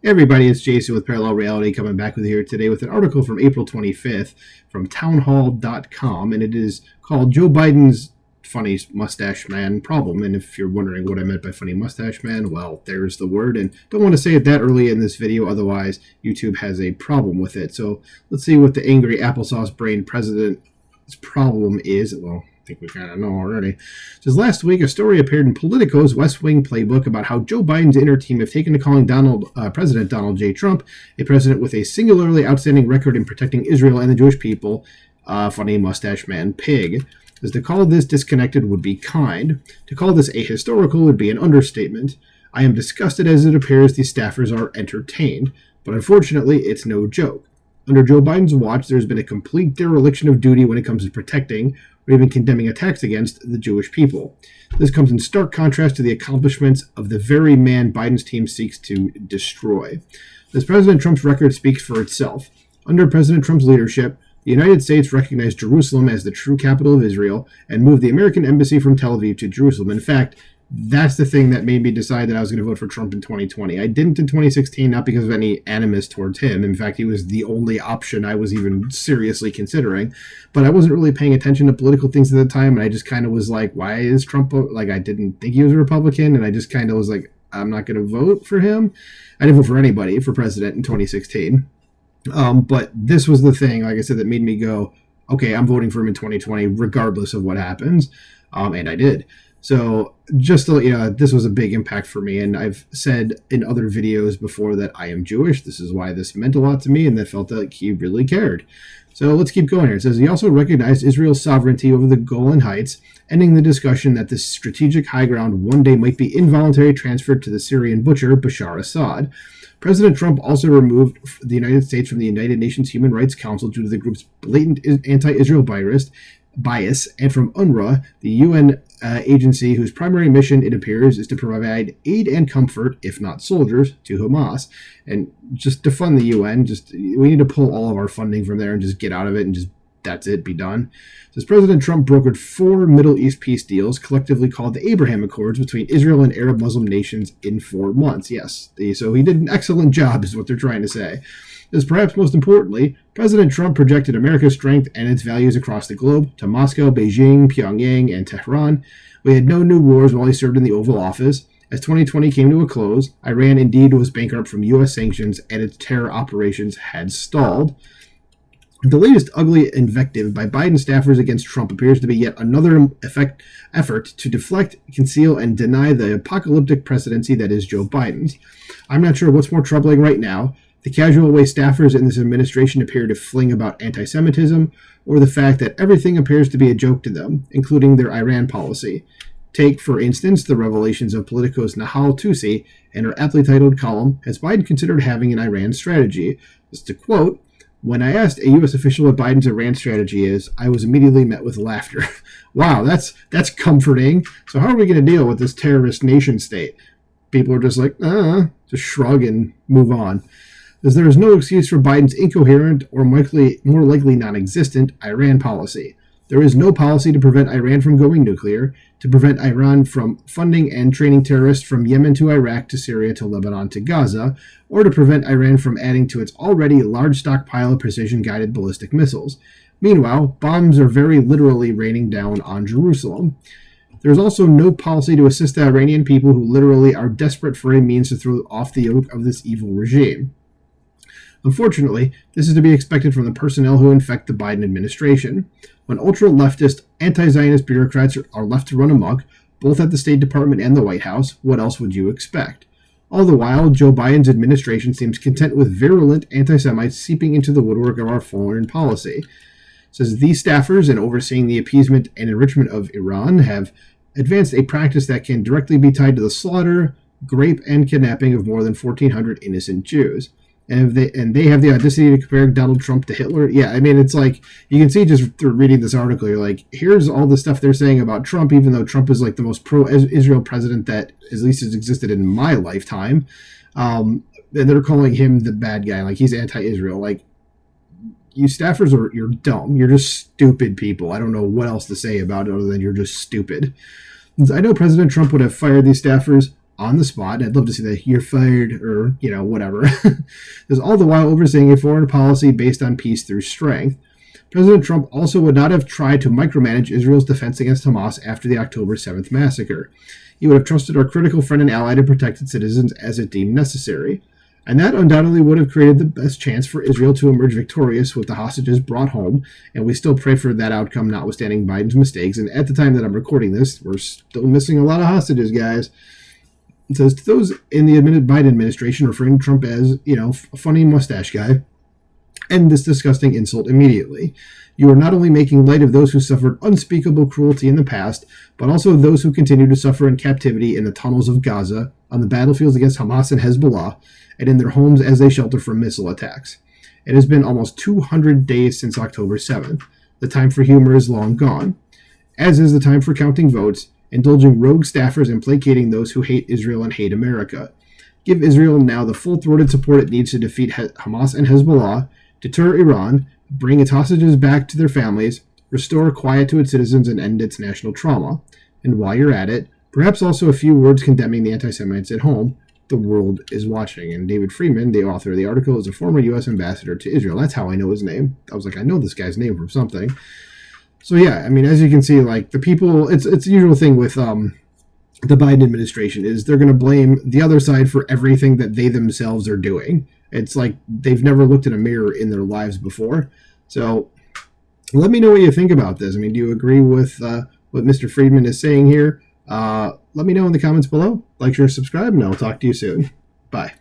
Everybody, it's Jason with Parallel Reality coming back with you here today with an article from April 25th from Townhall.com, and it is called Joe Biden's Funny Mustache Man Problem. And if you're wondering what I meant by funny mustache man, well, there's the word, and don't want to say it that early in this video, otherwise YouTube has a problem with it. So let's see what the angry applesauce brain president's problem is. Well, I think we kind of know already. It says last week, a story appeared in Politico's West Wing playbook about how Joe Biden's inner team have taken to calling President Donald J. Trump, a president with a singularly outstanding record in protecting Israel and the Jewish people, funny mustache man pig. As to call this disconnected would be kind. To call this ahistorical would be an understatement. I am disgusted as it appears these staffers are entertained, but unfortunately, it's no joke. Under Joe Biden's watch, there's been a complete dereliction of duty when it comes to protecting or even condemning attacks against the Jewish people. This comes in stark contrast to the accomplishments of the very man Biden's team seeks to destroy. As President Trump's record speaks for itself. Under President Trump's leadership, the United States recognized Jerusalem as the true capital of Israel and moved the American embassy from Tel Aviv to Jerusalem. In fact, that's the thing that made me decide that I was going to vote for Trump in 2020. I didn't in 2016, not because of any animus towards him. In fact, he was the only option I was even seriously considering. But I wasn't really paying attention to political things at the time, and I just kind of was like, why is Trump, like, I didn't think he was a Republican, and I just kind of was like, I'm not going to vote for him. I didn't vote for anybody for president in 2016. But this was the thing, like I said, that made me go, okay, I'm voting for him in 2020, regardless of what happens. And I did. So just to let you know, this was a big impact for me. And I've said in other videos before that I am Jewish. This is why this meant a lot to me, and that felt like he really cared. So let's keep going here. It says he also recognized Israel's sovereignty over the Golan Heights, ending the discussion that this strategic high ground one day might be involuntarily transferred to the Syrian butcher, Bashar Assad. President Trump also removed the United States from the United Nations Human Rights Council due to the group's blatant anti-Israel bias, and from UNRWA, the UN agency whose primary mission, it appears, is to provide aid and comfort, if not soldiers, to Hamas. And just to fund the UN, we need to pull all of our funding from there and just get out of it and just, that's it, be done. Says President Trump brokered 4 Middle East peace deals, collectively called the Abraham Accords, between Israel and Arab Muslim nations in 4 months. Yes, so he did an excellent job, is what they're trying to say. As perhaps most importantly, President Trump projected America's strength and its values across the globe to Moscow, Beijing, Pyongyang, and Tehran. We had no new wars while he served in the Oval Office. As 2020 came to a close, Iran indeed was bankrupt from U.S. sanctions, and its terror operations had stalled. The latest ugly invective by Biden staffers against Trump appears to be yet another effort to deflect, conceal, and deny the apocalyptic presidency that is Joe Biden's. I'm not sure what's more troubling right now, the casual way staffers in this administration appear to fling about anti-Semitism, or the fact that everything appears to be a joke to them, including their Iran policy. Take, for instance, the revelations of Politico's Nahal Tusi and her aptly titled column, "Has Biden considered having an Iran strategy?" Just to quote, "When I asked a U.S. official what Biden's Iran strategy is, I was immediately met with laughter." Wow, that's comforting. So how are we going to deal with this terrorist nation state? People are just like, just shrug and move on. As there is no excuse for Biden's incoherent or more likely non-existent Iran policy. There is no policy to prevent Iran from going nuclear, to prevent Iran from funding and training terrorists from Yemen to Iraq to Syria to Lebanon to Gaza, or to prevent Iran from adding to its already large stockpile of precision-guided ballistic missiles. Meanwhile, bombs are very literally raining down on Jerusalem. There is also no policy to assist the Iranian people who literally are desperate for a means to throw off the yoke of this evil regime. Unfortunately, this is to be expected from the personnel who infect the Biden administration. When ultra-leftist, anti-Zionist bureaucrats are left to run amok, both at the State Department and the White House, what else would you expect? All the while, Joe Biden's administration seems content with virulent anti-Semites seeping into the woodwork of our foreign policy. It says these staffers, in overseeing the appeasement and enrichment of Iran, have advanced a practice that can directly be tied to the slaughter, rape, and kidnapping of more than 1,400 innocent Jews. And they have the audacity to compare Donald Trump to Hitler. Yeah, I mean, it's like, you can see just through reading this article, you're like, here's all the stuff they're saying about Trump, even though Trump is like the most pro-Israel president that at least has existed in my lifetime. And they're calling him the bad guy, like he's anti-Israel. Like, you staffers you're dumb. You're just stupid people. I don't know what else to say about it other than you're just stupid. I know President Trump would have fired these staffers on the spot. I'd love to see the "you're fired" or, whatever. There's all the while overseeing a foreign policy based on peace through strength. President Trump also would not have tried to micromanage Israel's defense against Hamas after the October 7th massacre. He would have trusted our critical friend and ally to protect its citizens as it deemed necessary. And that undoubtedly would have created the best chance for Israel to emerge victorious with the hostages brought home, and we still pray for that outcome, notwithstanding Biden's mistakes. And at the time that I'm recording this, we're still missing a lot of hostages, guys. It says, to those in the Biden administration referring to Trump as, a funny mustache guy, end this disgusting insult immediately. You are not only making light of those who suffered unspeakable cruelty in the past, but also those who continue to suffer in captivity in the tunnels of Gaza, on the battlefields against Hamas and Hezbollah, and in their homes as they shelter from missile attacks. It has been almost 200 days since October 7th. The time for humor is long gone, as is the time for counting votes, indulging rogue staffers, and placating those who hate Israel and hate America. Give Israel now the full-throated support it needs to defeat Hamas and Hezbollah, deter Iran, bring its hostages back to their families, restore quiet to its citizens, and end its national trauma. And while you're at it, perhaps also a few words condemning the anti-Semites at home. The world is watching. And David Friedman, the author of the article, is a former U.S. ambassador to Israel. That's how I know his name. I was like, I know this guy's name from something. So yeah, I mean, as you can see, like, the people, it's the usual thing with the Biden administration is they're going to blame the other side for everything that they themselves are doing. It's like they've never looked in a mirror in their lives before. So let me know what you think about this. I mean, do you agree with what Mr. Friedman is saying here? Let me know in the comments below. Like, share, subscribe, and I'll talk to you soon. Bye.